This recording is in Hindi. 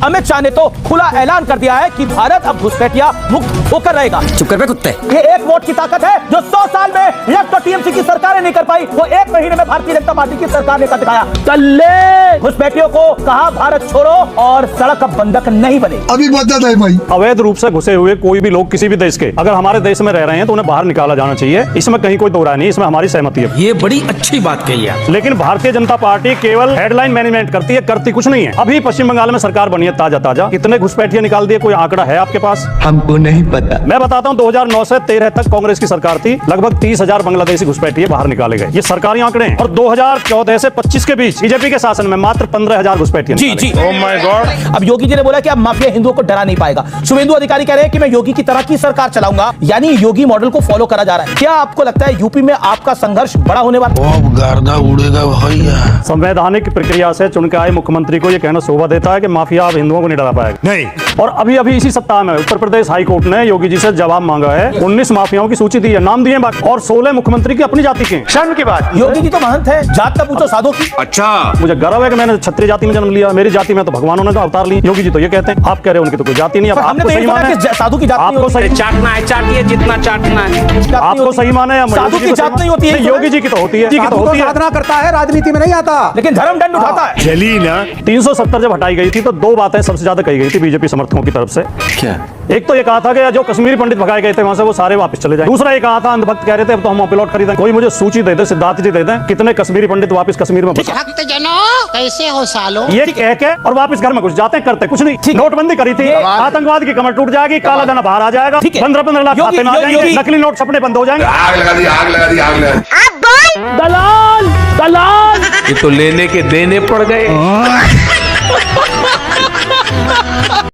अमित शाह ने तो खुला ऐलान कर दिया है कि भारत अब घुसपैठिया मुक्त होकर रहेगा। चुप कर बे कुत्ते। ये एक वोट की ताकत है जो 100 साल में लेफ्ट और टीएमसी की सरकारें नहीं कर पाई, वो एक महीने में भारतीय जनता पार्टी की सरकार ने कर दिखाया। चले घुसपैठियों को कहा भारत छोड़ो और सड़क अब बंधक नहीं बने। अभी बता दे भाई, अवैध रूप से घुसे हुए कोई भी लोग किसी भी देश के अगर हमारे देश में रह रहे हैं तो उन्हें बाहर निकाला जाना चाहिए, इसमें कहीं कोई दो राय नहीं, इसमें हमारी सहमति है। ये बड़ी अच्छी बात कही है। लेकिन भारतीय जनता पार्टी केवल हेडलाइन मैनेजमेंट करती है, करती कुछ नहीं है। अभी पश्चिम बंगाल में सरकार बनी है ताजा, कितने घुसपैठिए निकाल दिए, कोई आंकड़ा है आपके पास? हमको नहीं पता। मैं बताता हूँ 2009 से 13 तक कांग्रेस की सरकार थी, लगभग 30,000 बांग्लादेशी घुसपैठिए बाहर निकाले गए, ये सरकारी आंकड़े हैं। और 2014 से 25 के बीच बीजेपी के शासन में मात्र 15,000 घुसपैठिए। जी ओह माय गॉड। अब योगी जी ने बोला कि अब माफिया हिंदुओं को डरा नहीं पाएगा। शुभेंदु अधिकारी कह रहे हैं कि मैं योगी की तरह की सरकार चलाऊंगा, यानी योगी मॉडल को फॉलो करा जा रहा है। क्या आपको लगता है यूपी में आपका संघर्ष बड़ा होने वाला? गर्दा उड़ेगा भैया। संवैधानिक प्रक्रिया से चुन के आए मुख्यमंत्री को यह कहना शोभा देता है कि माफिया अब हिंदुओं को नहीं डरा पाएगा। नहीं। और अभी इसी सप्ताह में उत्तर प्रदेश हाई कोर्ट ने योगी जी से जवाब मांगा है, 19 माफियाओं की सूची दी है, नाम दिए बाकी, और 16 मुख्यमंत्री की अपनी जाति के। शर्म की बात। योगी जी तो महंत है, जात का पूछो साधु की। अच्छा, मुझे गर्व है कि मैंने क्षत्रिय जाति में जन्म लिया, मेरी जाति में तो भगवानों ने अवतार ली। योगी जी तो ये कहते हैं, आप कह रहे हो उनकी तो कोई जाति नहीं। अब आपको सही माने साधु की जात आपको सही चाटना है, चाटिए जितना चाटना है। आपको सही माने साधु की जात नहीं होती है, योगी जी की तो होती है। जी की तो होती है, साधना करता है, राजनीति में नहीं आता, लेकिन धर्म दंड उठाता है। चली ना 370 जब हटाई गई थी तो दो बातें सबसे ज्यादा कही गई थी बीजेपी समर्थकों की तरफ से। क्या? एक तो ये कहा था कि जो कश्मीरी पंडित भगाए गए थे वहां से वो सारे वापस चले जाएं। दूसरा ये कहा था, अंधभक्त कह रहे थे अब तो हम प्लॉट खरीदें। कोई मुझे सूची दे दे, सिद्धार्थ जी दे दें कितने कश्मीरी पंडित वापस कश्मीर में बसे। भक्त जनों कैसे हो सालो? ये कह के और वापस घर में घुस जाते, करते कुछ नहीं। नोटबंदी करी थी, आतंकवाद की कमर टूट जाएगी, काला धन बाहर आ जाएगा, 15-15 लाख खाते में आ जाएंगे, नकली नोट छपने बंद हो जाएंगे। आग लगा दी, आग लगा दी, आग लगा दी। दलाल दलाल ये तो लेने के देने पड़ गए।